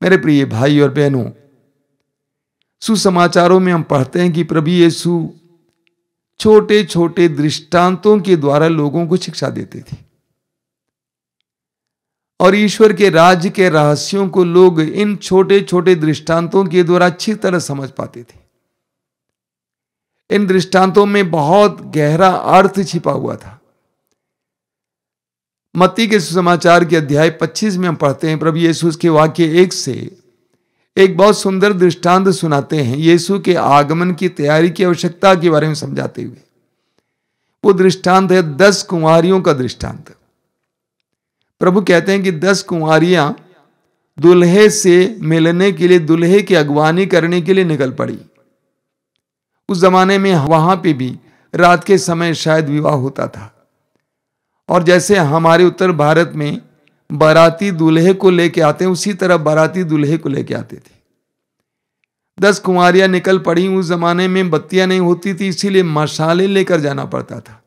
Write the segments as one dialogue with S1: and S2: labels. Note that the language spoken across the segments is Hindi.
S1: मेरे प्रिय भाई और बहनों, सुसमाचारों में हम पढ़ते हैं कि प्रभु यीशु छोटे छोटे दृष्टांतों के द्वारा लोगों को शिक्षा देते थे और ईश्वर के राज्य के रहस्यों को लोग इन छोटे छोटे दृष्टांतों के द्वारा अच्छी तरह समझ पाते थे। इन दृष्टांतों में बहुत गहरा अर्थ छिपा हुआ था। मत्ती के सुसमाचार के अध्याय 25 में हम पढ़ते हैं, प्रभु यीशु के वाक्य 1 से एक बहुत सुंदर दृष्टांत सुनाते हैं यीशु के आगमन की तैयारी की आवश्यकता के बारे में समझाते हुए। वो दृष्टांत है 10 कुंवारियों का दृष्टांत। प्रभु कहते हैं कि 10 कुंवारियां दुल्हे से मिलने के लिए, दुल्हे की अगवानी करने के लिए निकल पड़ी। उस जमाने में वहां पे भी रात के समय शायद विवाह होता था और जैसे हमारे उत्तर भारत में बाराती दूल्हे को लेके आते हैं, उसी तरह बाराती दूल्हे को लेके आते थे। 10 कुंवारियां निकल पड़ी। उस जमाने में बत्तियां नहीं होती थी, इसीलिए मशाले लेकर जाना पड़ता था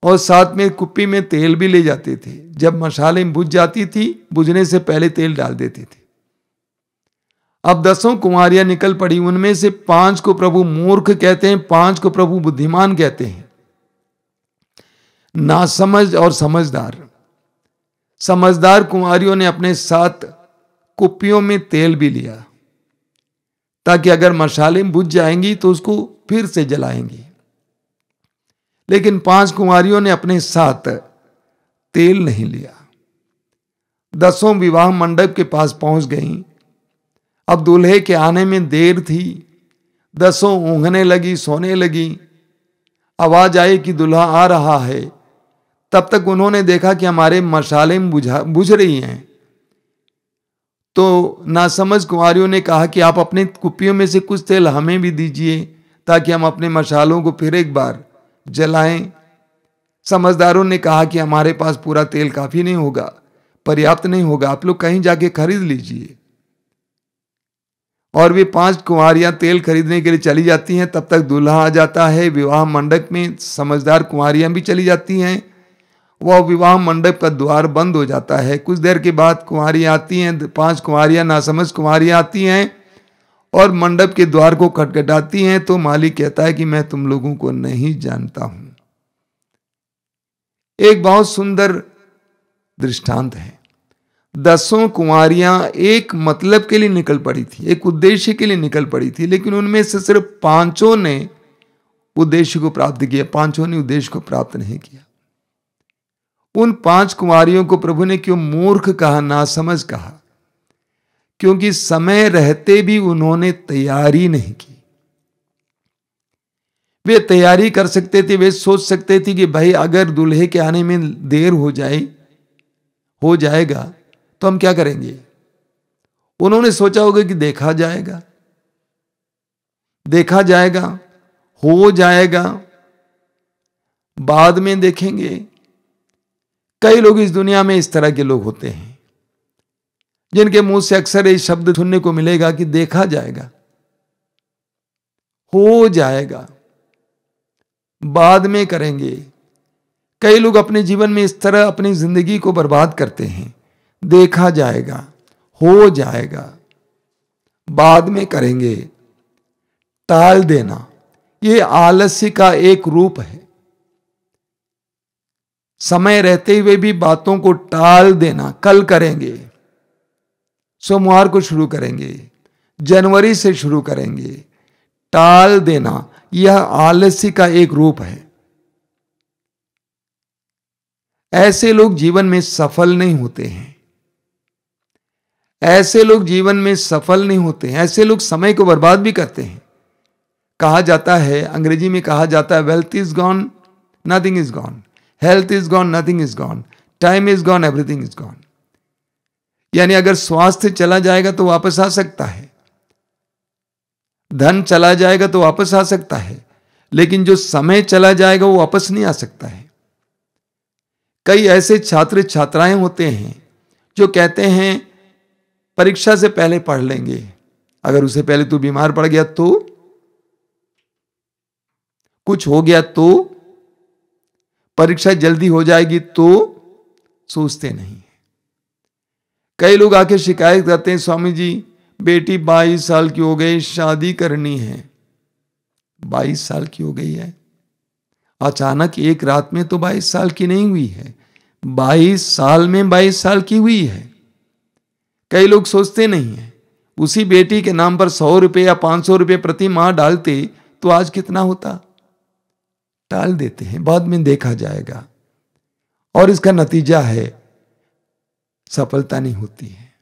S1: और साथ में कुप्पी में तेल भी ले जाते थे। जब मशाले बुझ जाती थी, बुझने से पहले तेल डाल देते थे। अब 10 कुंवारियां निकल पड़ी। उनमें से 5 को प्रभु मूर्ख कहते हैं, 5 को प्रभु बुद्धिमान कहते हैं। नासमझ और समझदार। समझदार कुंवारियों ने अपने साथ कुप्पियों में तेल भी लिया ताकि अगर मशालें बुझ जाएंगी तो उसको फिर से जलाएंगी। लेकिन 5 कुंवारियों ने अपने साथ तेल नहीं लिया। 10 विवाह मंडप के पास पहुंच गईं। अब दूल्हे के आने में देर थी। 10 ऊँघने लगी, सोने लगी। आवाज आई कि दूल्हा आ रहा है। तब तक उन्होंने देखा कि हमारे मशालें बुझ रही हैं। तो नासमझ कुंवारियों ने कहा कि आप अपने कुप्पियों में से कुछ तेल हमें भी दीजिए ताकि हम अपने मशालों को फिर एक बार जलाएं। समझदारों ने कहा कि हमारे पास पूरा तेल काफी नहीं होगा, पर्याप्त नहीं होगा, आप लोग कहीं जाके खरीद लीजिए। और वे 5 कुंवारियां तेल खरीदने के लिए चली जाती हैं। तब तक दूल्हा आ जाता है। विवाह मंडप में समझदार कुंवारियां भी चली जाती हैं। वह विवाह मंडप का द्वार बंद हो जाता है। कुछ देर के बाद कुंवारियां आती हैं, 5 कुंवारियां नासमझ कुंवारियां आती हैं और मंडप के द्वार को खटखटाती हैं। तो मालिक कहता है कि मैं तुम लोगों को नहीं जानता हूं। एक बहुत सुंदर दृष्टांत है। 10 कुंवारियां एक मतलब के लिए निकल पड़ी थी, एक उद्देश्य के लिए निकल पड़ी थी, लेकिन उनमें से सिर्फ 5 ने उद्देश्य को प्राप्त किया, 5 ने उद्देश्य को प्राप्त नहीं किया। उन 5 कुंवारियों को प्रभु ने क्यों मूर्ख कहा, नासमझ कहा? क्योंकि समय रहते भी उन्होंने तैयारी नहीं की। वे तैयारी कर सकते थे, वे सोच सकते थे कि भाई अगर दूल्हे के आने में देर हो जाएगा तो हम क्या करेंगे। उन्होंने सोचा होगा कि देखा जाएगा, हो जाएगा, बाद में देखेंगे। कई लोग इस दुनिया में इस तरह के लोग होते हैं जिनके मुंह से अक्सर ये शब्द सुनने को मिलेगा कि देखा जाएगा, हो जाएगा, बाद में करेंगे। कई लोग अपने जीवन में इस तरह अपनी जिंदगी को बर्बाद करते हैं। देखा जाएगा, हो जाएगा, बाद में करेंगे, टाल देना, ये आलस्य का एक रूप है। समय रहते हुए भी बातों को टाल देना, कल करेंगे, सोमवार को शुरू करेंगे, जनवरी से शुरू करेंगे, टाल देना, यह आलस्य का एक रूप है। ऐसे लोग जीवन में सफल नहीं होते हैं। ऐसे लोग जीवन में सफल नहीं होते हैं। ऐसे लोग समय को बर्बाद भी करते हैं। कहा जाता है, अंग्रेजी में कहा जाता है, wealth is gone, nothing is gone, health is gone, nothing is gone, time is gone, everything is gone. यानी अगर स्वास्थ्य चला जाएगा तो वापस आ सकता है, धन चला जाएगा तो वापस आ सकता है, लेकिन जो समय चला जाएगा वो वापस नहीं आ सकता है। कई ऐसे छात्र छात्राएं होते हैं जो कहते हैं परीक्षा से पहले पढ़ लेंगे, अगर उससे पहले तू बीमार पड़ गया तो, कुछ हो गया तो, परीक्षा जल्दी हो जाएगी तो, सोचते नहीं। कई लोग आके शिकायत करते हैं, स्वामी जी बेटी 22 साल की हो गई, शादी करनी है। 22 साल की हो गई है, अचानक एक रात में तो 22 साल की नहीं हुई है, 22 साल में 22 साल की हुई है। कई लोग सोचते नहीं है, उसी बेटी के नाम पर 100 रुपये या 500 रुपये प्रति माह डालते तो आज कितना होता। टाल देते हैं, बाद में देखा जाएगा, और इसका नतीजा है सफलता नहीं होती है,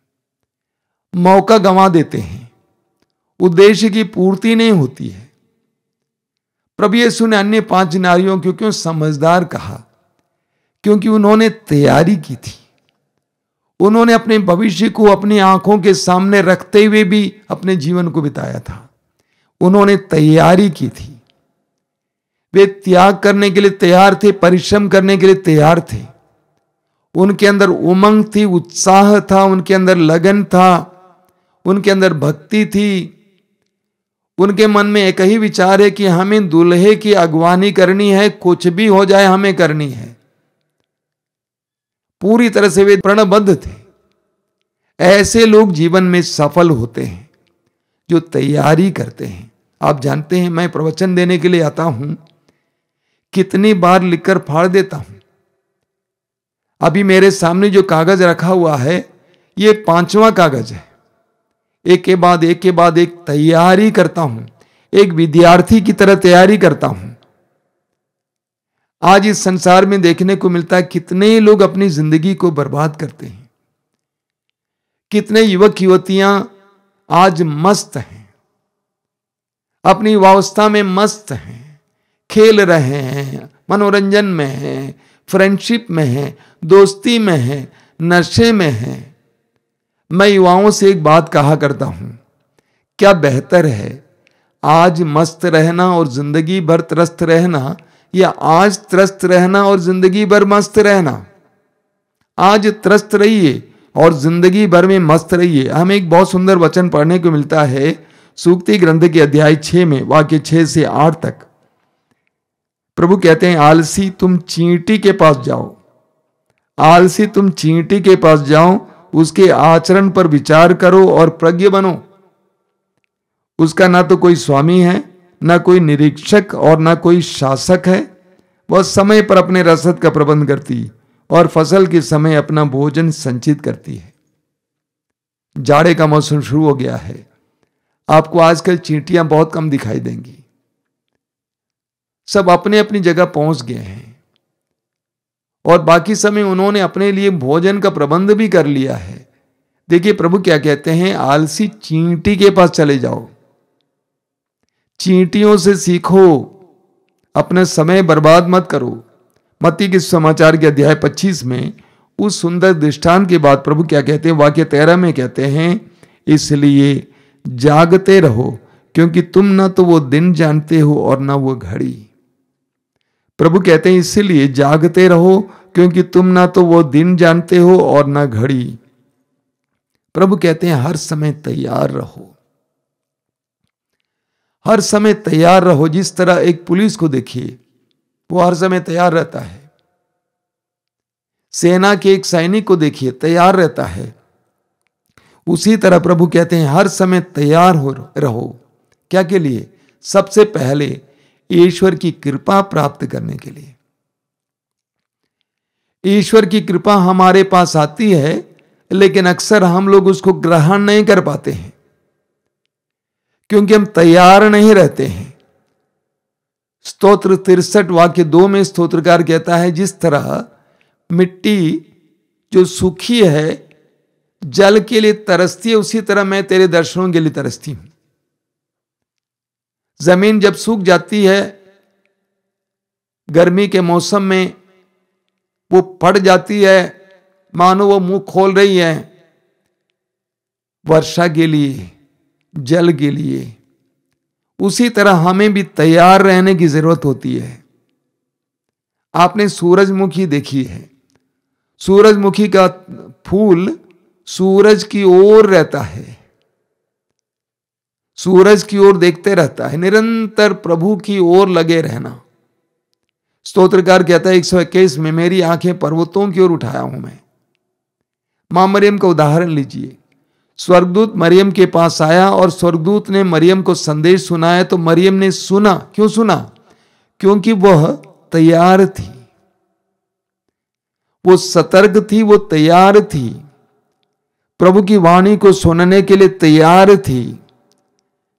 S1: मौका गंवा देते हैं, उद्देश्य की पूर्ति नहीं होती है। प्रभु यीशु ने अन्य 5 नारियों को क्यों समझदार कहा? क्योंकि उन्होंने तैयारी की थी, उन्होंने अपने भविष्य को अपनी आंखों के सामने रखते हुए भी अपने जीवन को बिताया था। उन्होंने तैयारी की थी, वे त्याग करने के लिए तैयार थे, परिश्रम करने के लिए तैयार थे। उनके अंदर उमंग थी, उत्साह था, उनके अंदर लगन था, उनके अंदर भक्ति थी। उनके मन में एक ही विचार है कि हमें दूल्हे की अगवानी करनी है, कुछ भी हो जाए हमें करनी है। पूरी तरह से वे प्रणबद्ध थे। ऐसे लोग जीवन में सफल होते हैं जो तैयारी करते हैं। आप जानते हैं, मैं प्रवचन देने के लिए आता हूं, कितनी बार लिखकर फाड़ देता हूं। अभी मेरे सामने जो कागज रखा हुआ है, ये 5वां कागज है। एक के बाद एक तैयारी करता हूं, एक विद्यार्थी की तरह तैयारी करता हूं। आज इस संसार में देखने को मिलता है कितने लोग अपनी जिंदगी को बर्बाद करते हैं। कितने युवक युवतियां आज मस्त हैं, अपनी युवावस्था में मस्त हैं, खेल रहे हैं, मनोरंजन में हैं, फ्रेंडशिप में हैं, दोस्ती में हैं, नशे में हैं। मैं युवाओं से एक बात कहा करता हूं, क्या बेहतर है आज मस्त रहना और जिंदगी भर त्रस्त रहना, या आज त्रस्त रहना और जिंदगी भर मस्त रहना? आज त्रस्त रहिए और जिंदगी भर में मस्त रहिए। हमें एक बहुत सुंदर वचन पढ़ने को मिलता है सूक्ति ग्रंथ के अध्याय 6 में, वाक्य 6 से 8 तक। प्रभु कहते हैं, आलसी तुम चींटी के पास जाओ, आलसी तुम चींटी के पास जाओ, उसके आचरण पर विचार करो और प्रज्ञ बनो। उसका ना तो कोई स्वामी है, ना कोई निरीक्षक और ना कोई शासक है। वह समय पर अपने रसद का प्रबंध करती और फसल के समय अपना भोजन संचित करती है। जाड़े का मौसम शुरू हो गया है। आपको आजकल चींटियां बहुत कम दिखाई देंगी, सब अपने अपनी जगह पहुंच गए हैं और बाकी समय उन्होंने अपने लिए भोजन का प्रबंध भी कर लिया है। देखिए प्रभु क्या कहते हैं, आलसी चींटी के पास चले जाओ, चींटियों से सीखो, अपना समय बर्बाद मत करो। मत्ती के समाचार के अध्याय 25 में उस सुंदर दृष्टांत के बाद प्रभु क्या कहते हैं, वाक्य 13 में कहते हैं, इसलिए जागते रहो क्योंकि तुम ना तो वो दिन जानते हो और ना वो घड़ी। प्रभु कहते हैं इसलिए जागते रहो क्योंकि तुम ना तो वो दिन जानते हो और ना घड़ी। प्रभु कहते हैं हर समय तैयार रहो, हर समय तैयार रहो। जिस तरह एक पुलिस को देखिए, वो हर समय तैयार रहता है। सेना के एक सैनिक को देखिए, तैयार रहता है। उसी तरह प्रभु कहते हैं हर समय तैयार हो रहो। क्या के लिए? सबसे पहले ईश्वर की कृपा प्राप्त करने के लिए। ईश्वर की कृपा हमारे पास आती है, लेकिन अक्सर हम लोग उसको ग्रहण नहीं कर पाते हैं क्योंकि हम तैयार नहीं रहते हैं। स्तोत्र 63 वाक्य 2 में स्तोत्रकार कहता है, जिस तरह मिट्टी जो सूखी है जल के लिए तरसती है, उसी तरह मैं तेरे दर्शनों के लिए तरसती हूं। जमीन जब सूख जाती है गर्मी के मौसम में, वो पड़ जाती है, मानो वो मुंह खोल रही है वर्षा के लिए, जल के लिए। उसी तरह हमें भी तैयार रहने की जरूरत होती है। आपने सूरजमुखी देखी है, सूरजमुखी का फूल सूरज की ओर रहता है, सूरज की ओर देखते रहता है। निरंतर प्रभु की ओर लगे रहना। स्तोत्रकार कहता है 121 में, मेरी आंखें पर्वतों की ओर उठाया हूं मैं। मां मरियम का उदाहरण लीजिए। स्वर्गदूत मरियम के पास आया और स्वर्गदूत ने मरियम को संदेश सुनाया, तो मरियम ने सुना। क्यों सुना? क्योंकि वह तैयार थी, वो सतर्क थी, वो तैयार थी, प्रभु की वाणी को सुनने के लिए तैयार थी।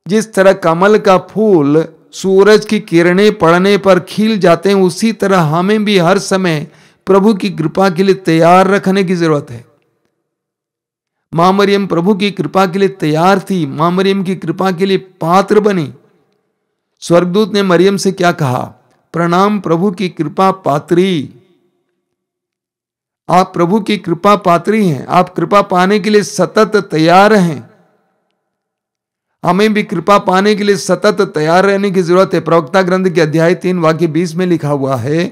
S1: जिस तरह कमल का फूल सूरज की किरणें पड़ने पर खिल जाते हैं, उसी तरह हमें भी हर समय प्रभु की कृपा के लिए तैयार रखने की जरूरत है। मां मरियम प्रभु की कृपा के लिए तैयार थी, मां मरियम की कृपा के लिए पात्र बनी। स्वर्गदूत ने मरियम से क्या कहा? प्रणाम प्रभु की कृपा पात्री। आप प्रभु की कृपा पात्री हैं, आप कृपा पाने के लिए सतत तैयार हैं। हमें भी कृपा पाने के लिए सतत तैयार रहने की जरूरत है। प्रवक्ता ग्रंथ के अध्याय 3 वाक्य 20 में लिखा हुआ है,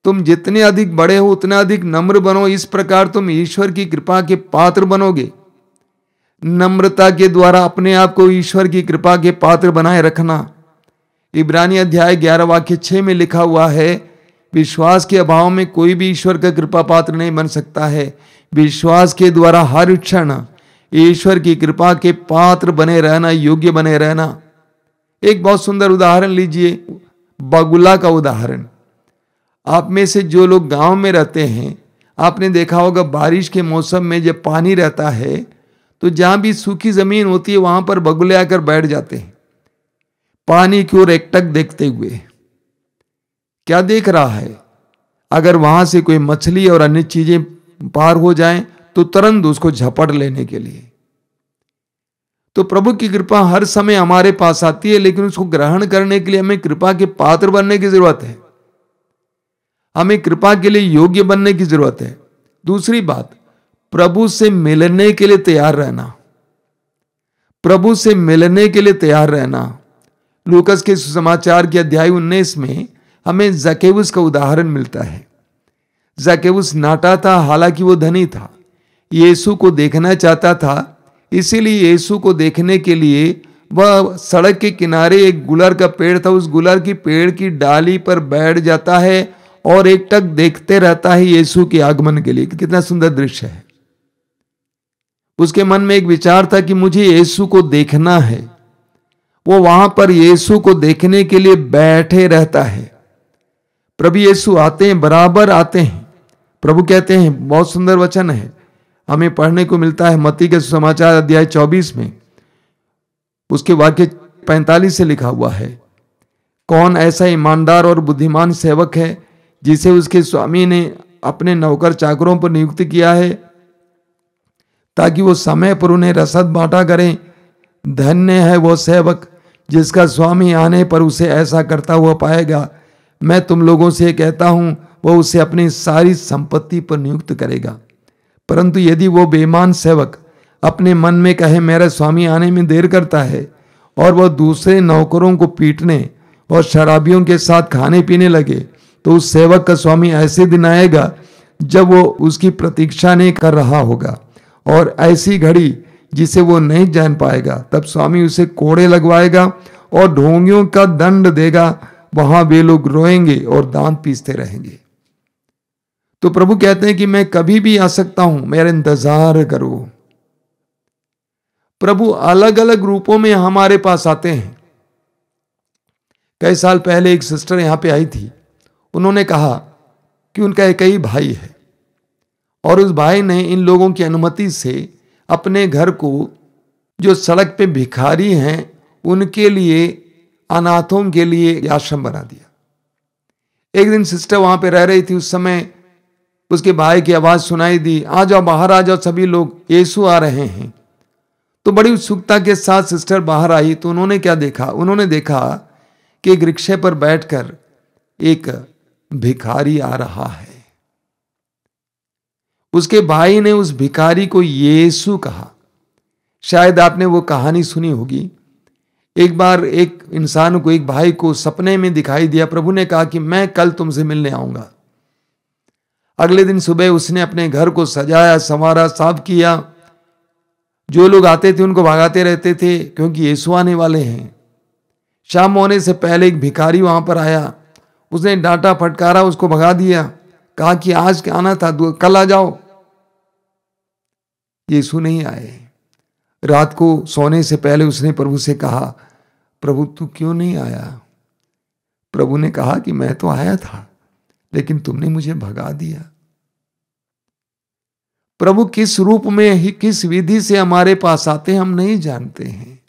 S1: तुम जितने अधिक बड़े हो उतना अधिक नम्र बनो, इस प्रकार तुम ईश्वर की कृपा के पात्र बनोगे। नम्रता के द्वारा अपने आप को ईश्वर की कृपा के पात्र बनाए रखना। इब्रानी अध्याय 11 वाक्य 6 में लिखा हुआ है, विश्वास के अभाव में कोई भी ईश्वर का कृपा पात्र नहीं बन सकता है। विश्वास के द्वारा हर क्षण ईश्वर की कृपा के पात्र बने रहना, योग्य बने रहना। एक बहुत सुंदर उदाहरण लीजिए, बगुला का उदाहरण। आप में से जो लोग गांव में रहते हैं, आपने देखा होगा बारिश के मौसम में जब पानी रहता है तो जहां भी सूखी जमीन होती है वहां पर बगुले आकर बैठ जाते हैं, पानी की ओर एकटक देखते हुए। क्या देख रहा है? अगर वहां से कोई मछली और अन्य चीजें पार हो जाएं तो तुरंत उसको झपट लेने के लिए। तो प्रभु की कृपा हर समय हमारे पास आती है, लेकिन उसको ग्रहण करने के लिए हमें कृपा के पात्र बनने की जरूरत है। हमें कृपा के लिए योग्य बनने की जरूरत है। दूसरी बात, प्रभु से मिलने के लिए तैयार रहना। प्रभु से मिलने के लिए तैयार रहना। लूकस के सुसमाचार के अध्याय 19 में हमें जकेउस का उदाहरण मिलता है। जकेउस नाटा था, हालांकि वो धनी था। यीशु को देखना चाहता था, इसीलिए यीशु को देखने के लिए वह सड़क के किनारे एक गुलर का पेड़ था, उस गुलर की पेड़ की डाली पर बैठ जाता है और एकटक देखते रहता है यीशु के आगमन के लिए। कितना सुंदर दृश्य है। उसके मन में एक विचार था कि मुझे यीशु को देखना है। वो वहां पर यीशु को देखने के लिए बैठे रहता है। प्रभु यीशु आते हैं, बराबर आते हैं। प्रभु कहते हैं, बहुत सुंदर वचन है, हमें पढ़ने को मिलता है मत्ती के सुसमाचार अध्याय 24 में, उसके वाक्य 45 से लिखा हुआ है, कौन ऐसा ईमानदार और बुद्धिमान सेवक है जिसे उसके स्वामी ने अपने नौकर चाकरों पर नियुक्त किया है ताकि वो समय पर उन्हें रसद बांटा करें। धन्य है वो सेवक जिसका स्वामी आने पर उसे ऐसा करता हुआ पाएगा। मैं तुम लोगों से कहता हूं, वह उसे अपनी सारी संपत्ति पर नियुक्त करेगा। परंतु यदि वो बेईमान सेवक अपने मन में कहे मेरा स्वामी आने में देर करता है, और वह दूसरे नौकरों को पीटने और शराबियों के साथ खाने पीने लगे, तो उस सेवक का स्वामी ऐसे दिन आएगा जब वो उसकी प्रतीक्षा नहीं कर रहा होगा, और ऐसी घड़ी जिसे वो नहीं जान पाएगा। तब स्वामी उसे कोड़े लगवाएगा और ढोंगियों का दंड देगा। वहां वे लोग रोएंगे और दांत पीसते रहेंगे। तो प्रभु कहते हैं कि मैं कभी भी आ सकता हूं, मेरा इंतजार करो। प्रभु अलग अलग रूपों में हमारे पास आते हैं। कई साल पहले एक सिस्टर यहां पे आई थी। उन्होंने कहा कि उनका एक ही भाई है और उस भाई ने इन लोगों की अनुमति से अपने घर को, जो सड़क पे भिखारी हैं उनके लिए, अनाथों के लिए आश्रम बना दिया। एक दिन सिस्टर वहां पे रह रही थी, उस समय उसके भाई की आवाज सुनाई दी, आ जाओ बाहर आ जाओ सभी लोग, यीशु आ रहे हैं। तो बड़ी उत्सुकता के साथ सिस्टर बाहर आई। तो उन्होंने क्या देखा? उन्होंने देखा कि एक रिक्शे पर बैठकर एक भिखारी आ रहा है। उसके भाई ने उस भिखारी को यीशु कहा। शायद आपने वो कहानी सुनी होगी। एक बार एक इंसान को, एक भाई को सपने में दिखाई दिया। प्रभु ने कहा कि मैं कल तुमसे मिलने आऊंगा। अगले दिन सुबह उसने अपने घर को सजाया, संवारा, साफ किया। जो लोग आते थे उनको भगाते रहते थे क्योंकि यीशु आने वाले हैं। शाम होने से पहले एक भिखारी वहां पर आया। उसने डांटा, फटकारा, उसको भगा दिया, कहा कि आज आना था, कल आ जाओ। यीशु नहीं आए। रात को सोने से पहले उसने प्रभु से कहा, प्रभु तू क्यों नहीं आया? प्रभु ने कहा कि मैं तो आया था, लेकिन तुमने मुझे भगा दिया। प्रभु किस रूप में ही, किस विधि से हमारे पास आते हैं हम नहीं जानते हैं।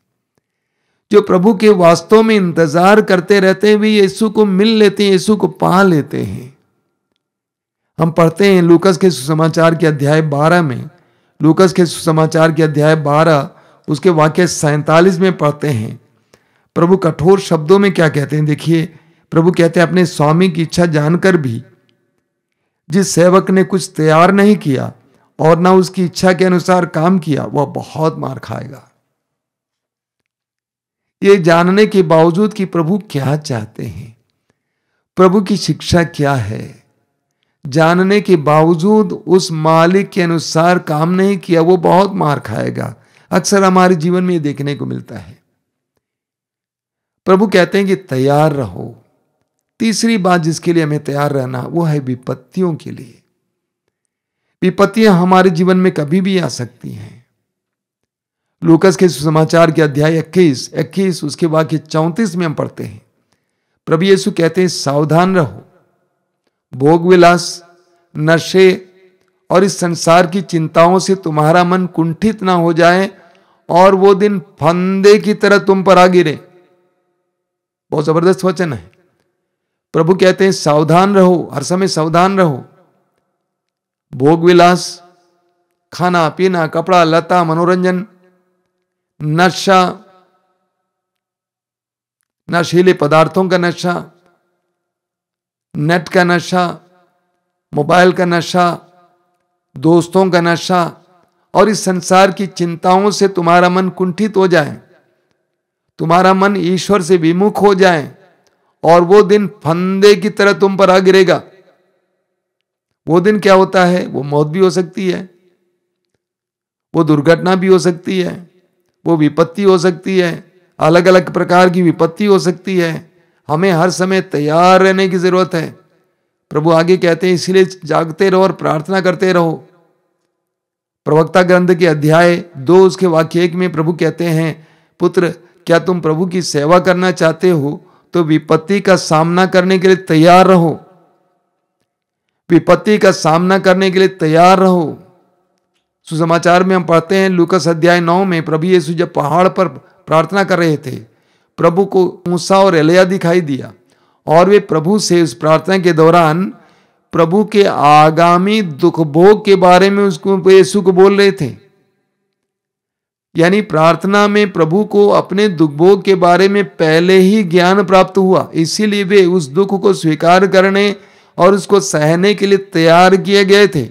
S1: जो प्रभु के वास्तव में इंतजार करते रहते हैं वे यीशु को मिल लेते हैं, यीशु को पा लेते हैं। हम पढ़ते हैं लूकस के सुसमाचार के अध्याय 12 में, लूकस के सुसमाचार के अध्याय 12 उसके वाक्य 47 में पढ़ते हैं। प्रभु कठोर शब्दों में क्या कहते हैं, देखिए। प्रभु कहते हैं, अपने स्वामी की इच्छा जानकर भी जिस सेवक ने कुछ तैयार नहीं किया और ना उसकी इच्छा के अनुसार काम किया, वह बहुत मार खाएगा। ये जानने के बावजूद कि प्रभु क्या चाहते हैं, प्रभु की शिक्षा क्या है, जानने के बावजूद उस मालिक के अनुसार काम नहीं किया, वो बहुत मार खाएगा। अक्सर हमारे जीवन में ये देखने को मिलता है। प्रभु कहते हैं कि तैयार रहो। तीसरी बात जिसके लिए हमें तैयार रहना, वो है विपत्तियों के लिए। विपत्तियां हमारे जीवन में कभी भी आ सकती हैं। लूकस के सुसमाचार के अध्याय 21 उसके वाक्य 34 में हम पढ़ते हैं, प्रभु यीशु कहते हैं, सावधान रहो, भोग विलास, नशे और इस संसार की चिंताओं से तुम्हारा मन कुंठित ना हो जाए और वो दिन फंदे की तरह तुम पर आ गिरे। बहुत जबरदस्त वचन है। प्रभु कहते हैं सावधान रहो, हर समय सावधान रहो। भोग विलास, खाना पीना, कपड़ा लता, मनोरंजन, नशा, नशीले पदार्थों का नशा, नेट का नशा, मोबाइल का नशा, दोस्तों का नशा और इस संसार की चिंताओं से तुम्हारा मन कुंठित हो जाए, तुम्हारा मन ईश्वर से विमुख हो जाए और वो दिन फंदे की तरह तुम पर आ गिरेगा। वो दिन क्या होता है? वो मौत भी हो सकती है, वो दुर्घटना भी हो सकती है, वो विपत्ति हो सकती है, अलग अलग प्रकार की विपत्ति हो सकती है। हमें हर समय तैयार रहने की जरूरत है। प्रभु आगे कहते हैं, इसलिए जागते रहो और प्रार्थना करते रहो। प्रवक्ता ग्रंथ के अध्याय 2 उसके वाक्य 1 में प्रभु कहते हैं, पुत्र क्या तुम प्रभु की सेवा करना चाहते हो तो विपत्ति का सामना करने के लिए तैयार रहो। विपत्ति का सामना करने के लिए तैयार रहो। सुसमाचार में हम पढ़ते हैं लूकस अध्याय 9 में प्रभु यीशु जब पहाड़ पर प्रार्थना कर रहे थे, प्रभु को मूसा और एलिया दिखाई दिया और वे प्रभु से उस प्रार्थना के दौरान प्रभु के आगामी दुख भोग के बारे में उसको यीशु को बोल रहे थे। यानी प्रार्थना में प्रभु को अपने दुख भोग के बारे में पहले ही ज्ञान प्राप्त हुआ, इसीलिए वे उस दुख को स्वीकार करने और उसको सहने के लिए तैयार किए गए थे।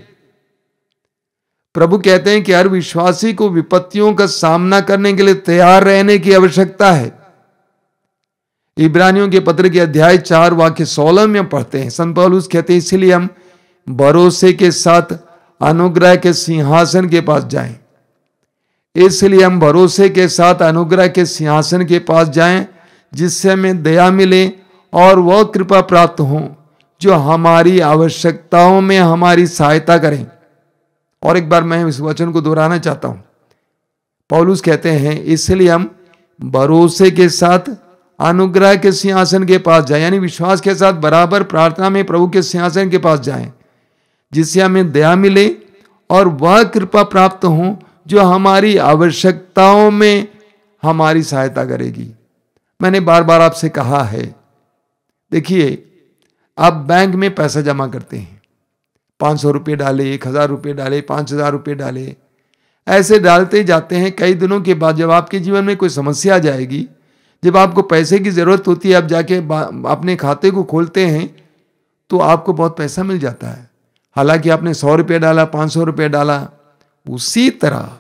S1: प्रभु कहते हैं कि हर विश्वासी को विपत्तियों का सामना करने के लिए तैयार रहने की आवश्यकता है। इब्रानियों के पत्र के अध्याय 4 वाक्य 16 में पढ़ते हैं, संत पौलुस कहते हैं, इसलिए हम भरोसे के साथ अनुग्रह के सिंहासन के पास जाएं। इसलिए हम भरोसे के साथ अनुग्रह के सिंहासन के पास जाएं, जिससे हमें दया मिले और वह कृपा प्राप्त हो जो हमारी आवश्यकताओं में हमारी सहायता करें। और एक बार मैं इस वचन को दोहराना चाहता हूं। पौलुस कहते हैं, इसलिए हम भरोसे के साथ अनुग्रह के सिंहासन के पास जाएं, यानी विश्वास के साथ बराबर प्रार्थना में प्रभु के सिंहासन के पास जाएं, जिससे हमें दया मिले और वह कृपा प्राप्त हो जो हमारी आवश्यकताओं में हमारी सहायता करेगी। मैंने बार बार आपसे कहा है, देखिए आप बैंक में पैसा जमा करते हैं, 500 रुपये डाले, 1000 रुपये डाले, 5000 रुपये डाले, ऐसे डालते जाते हैं। कई दिनों के बाद जब आपके जीवन में कोई समस्या आ जाएगी, जब आपको पैसे की जरूरत होती है, आप जाके अपने खाते को खोलते हैं तो आपको बहुत पैसा मिल जाता है। हालांकि आपने 100 रुपये डाला, 500 रुपये डाला। उसी तरह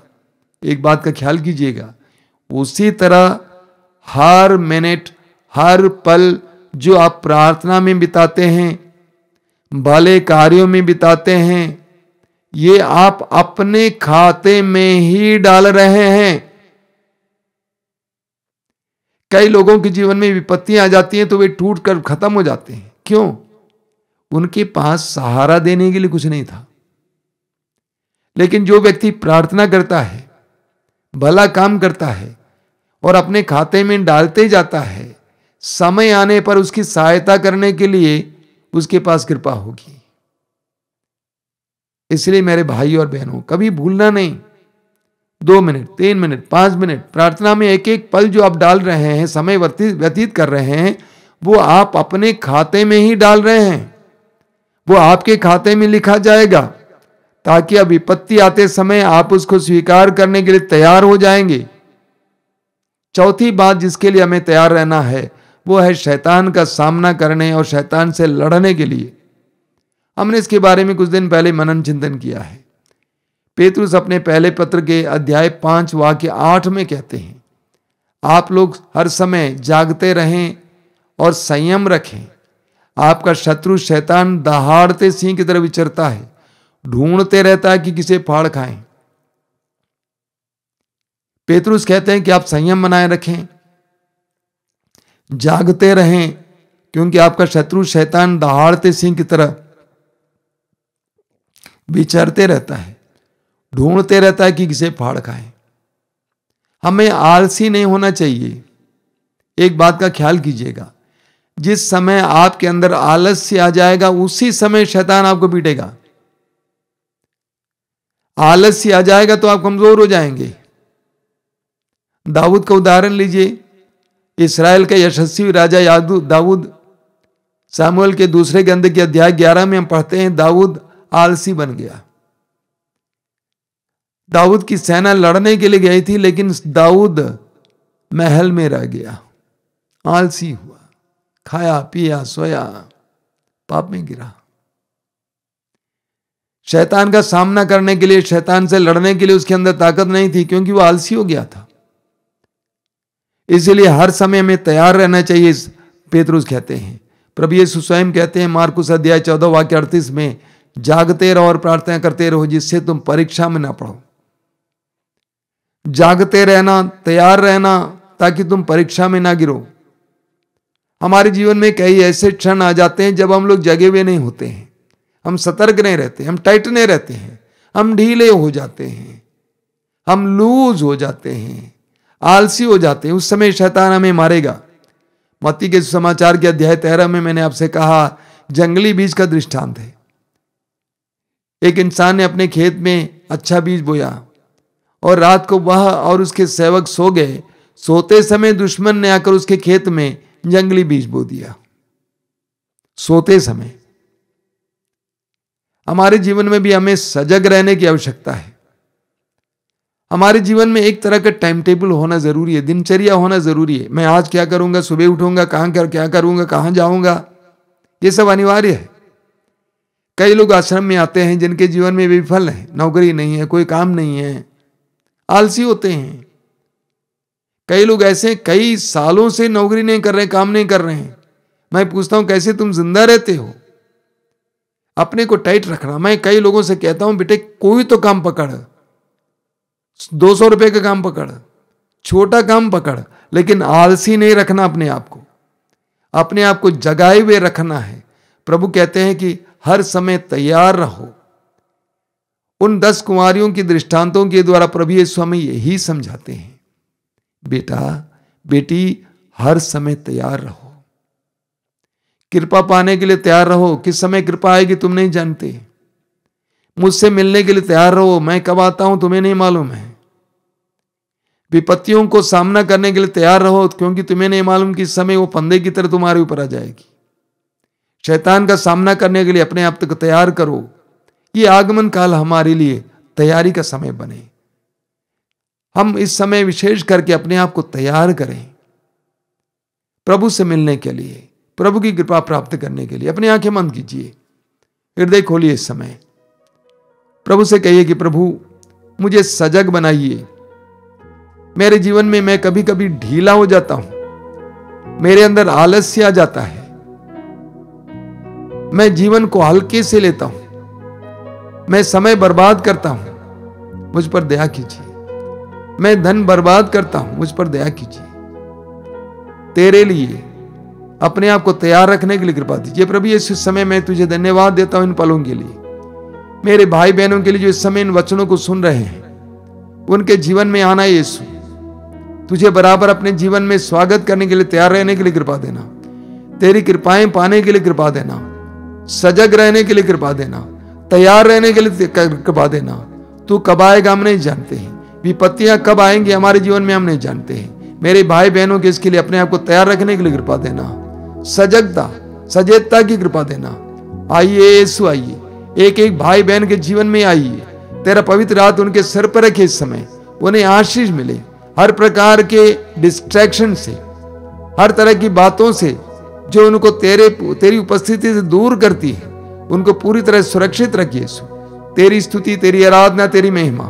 S1: एक बात का ख्याल कीजिएगा, उसी तरह हर मिनट हर पल जो आप प्रार्थना में बिताते हैं, भले कार्यों में बिताते हैं, ये आप अपने खाते में ही डाल रहे हैं। कई लोगों के जीवन में विपत्तियां आ जाती हैं तो वे टूट कर खत्म हो जाते हैं। क्यों? उनके पास सहारा देने के लिए कुछ नहीं था। लेकिन जो व्यक्ति प्रार्थना करता है, भला काम करता है और अपने खाते में डालते जाता है, समय आने पर उसकी सहायता करने के लिए उसके पास कृपा होगी। इसलिए मेरे भाई और बहनों, कभी भूलना नहीं, 2 मिनट, 3 मिनट, 5 मिनट प्रार्थना में एक एक पल जो आप डाल रहे हैं, समय व्यतीत कर रहे हैं, वो आप अपने खाते में ही डाल रहे हैं। वो आपके खाते में लिखा जाएगा, ताकि अब विपत्ति आते समय आप उसको स्वीकार करने के लिए तैयार हो जाएंगे। चौथी बात जिसके लिए हमें तैयार रहना है, वो है शैतान का सामना करने और शैतान से लड़ने के लिए। हमने इसके बारे में कुछ दिन पहले मनन चिंतन किया है। पेतरुस अपने पहले पत्र के अध्याय 5 वाक्य 8 में कहते हैं, आप लोग हर समय जागते रहें और संयम रखें। आपका शत्रु शैतान दहाड़ते सिंह की तरह विचरता है, ढूंढते रहता है कि किसे फाड़ खाएं। पेतरुस कहते हैं कि आप संयम बनाए रखें, जागते रहें, क्योंकि आपका शत्रु शैतान दहाड़ते सिंह की तरह विचरते रहता है, ढूंढते रहता है कि किसे फाड़ खाएं। हमें आलसी नहीं होना चाहिए। एक बात का ख्याल कीजिएगा, जिस समय आपके अंदर आलस्य आ जाएगा, उसी समय शैतान आपको पीटेगा। आलस्य आ जाएगा तो आप कमजोर हो जाएंगे। दाऊद का उदाहरण लीजिए। इस्राएल का यशस्वी राजा दाऊद, सामुएल के दूसरे ग्रंथ के अध्याय 11 में हम पढ़ते हैं, दाऊद आलसी बन गया। दाऊद की सेना लड़ने के लिए गई थी, लेकिन दाऊद महल में रह गया, आलसी हुआ, खाया पिया सोया, पाप में गिरा। शैतान का सामना करने के लिए, शैतान से लड़ने के लिए उसके अंदर ताकत नहीं थी, क्योंकि वो आलसी हो गया था। इसलिए हर समय हमें तैयार रहना चाहिए, पेतरुस कहते हैं। प्रभु यीशु स्वयं कहते हैं मार्कुस अध्याय 14 वाक्य 38 में, जागते रहो और प्रार्थना करते रहो, जिससे तुम परीक्षा में ना पड़ो। जागते रहना, तैयार रहना, ताकि तुम परीक्षा में ना गिरो। हमारे जीवन में कई ऐसे क्षण आ जाते हैं जब हम लोग जगे हुए नहीं होते हैं, हम सतर्क नहीं रहते, हम टाइट नहीं रहते हैं, हम ढीले हो जाते हैं, हम लूज हो जाते हैं, आलसी हो जाते हैं। उस समय शैतान हमें मारेगा। मत्ती के समाचार के अध्याय 13 में मैंने आपसे कहा, जंगली बीज का दृष्टांत है। एक इंसान ने अपने खेत में अच्छा बीज बोया और रात को वह और उसके सेवक सो गए। सोते समय दुश्मन ने आकर उसके खेत में जंगली बीज बो दिया। सोते समय। हमारे जीवन में भी हमें सजग रहने की आवश्यकता है। हमारे जीवन में एक तरह का टाइम टेबल होना जरूरी है, दिनचर्या होना जरूरी है। मैं आज क्या करूंगा, सुबह उठूंगा, क्या करूंगा, कहां जाऊंगा, ये सब अनिवार्य है। कई लोग आश्रम में आते हैं जिनके जीवन में विफल है, नौकरी नहीं है, कोई काम नहीं है, आलसी होते हैं। कई लोग ऐसे कई सालों से नौकरी नहीं कर रहे, काम नहीं कर रहे हैं। मैं पूछता हूं कैसे तुम जिंदा रहते हो? अपने को टाइट रखना। मैं कई लोगों से कहता हूं, बेटे कोई तो काम पकड़, 200 रुपए का काम पकड़, छोटा काम पकड़, लेकिन आलसी नहीं रखना। अपने आप को जगाए हुए रखना है। प्रभु कहते हैं कि हर समय तैयार रहो। उन 10 कुंवारियों की दृष्टांतों के द्वारा प्रभु यीशु हमें यही समझाते हैं, बेटा बेटी हर समय तैयार रहो, कृपा पाने के लिए तैयार रहो। किस समय कृपा आएगी तुम नहीं जानते। मुझसे मिलने के लिए तैयार रहो, मैं कब आता हूं तुम्हें नहीं मालूम है। विपत्तियों को सामना करने के लिए तैयार रहो, क्योंकि तुम्हें नहीं मालूम कि इस समय वो फंदे की तरह तुम्हारे ऊपर आ जाएगी। शैतान का सामना करने के लिए अपने आप को तैयार करो। ये आगमन काल हमारे लिए तैयारी का समय बने। हम इस समय विशेष करके अपने आप को तैयार करें प्रभु से मिलने के लिए, प्रभु की कृपा प्राप्त करने के लिए। अपनी आंखें बंद कीजिए, हृदय खोलिए। इस समय प्रभु से कहिए कि प्रभु मुझे सजग बनाइए। मेरे जीवन में मैं कभी कभी ढीला हो जाता हूं, मेरे अंदर आलस्य आ जाता है, मैं जीवन को हल्के से लेता हूं, मैं समय बर्बाद करता हूं, मुझ पर दया कीजिए। मैं धन बर्बाद करता हूं, मुझ पर दया कीजिए। तेरे लिए अपने आप को तैयार रखने के लिए कृपा दीजिए। प्रभु यीशु, इस समय मैं तुझे धन्यवाद देता हूं इन पलों के लिए। मेरे भाई बहनों के लिए जो इस समय इन वचनों को सुन रहे हैं, उनके जीवन में आना यीशु, तुझे बराबर अपने जीवन में स्वागत करने के लिए तैयार रहने के लिए कृपा देना, तेरी कृपाएं पाने के लिए कृपा देना, सजग रहने के लिए कृपा देना, तैयार रहने के लिए कृपा देना। तू कब आएगा हम नहीं जानते हैं, विपत्तियां कब आएंगी हमारे जीवन में हम नहीं जानते हैं। मेरे भाई बहनों के इसके लिए अपने आप को तैयार रखने के लिए कृपा देना, सजगता सचेतता की कृपा देना। आइए यीशु, आइए एक एक भाई बहन के जीवन में आइए, तेरा पवित्र हाथ उनके सर पर रखे इस समय, उन्हें आशीष मिले हर प्रकार के डिस्ट्रैक्शन से, हर तरह की बातों से जो उनको तेरी उपस्थिति से दूर करती है, उनको पूरी तरह सुरक्षित रखिए यीशु। तेरी स्तुति, तेरी आराधना, तेरी महिमा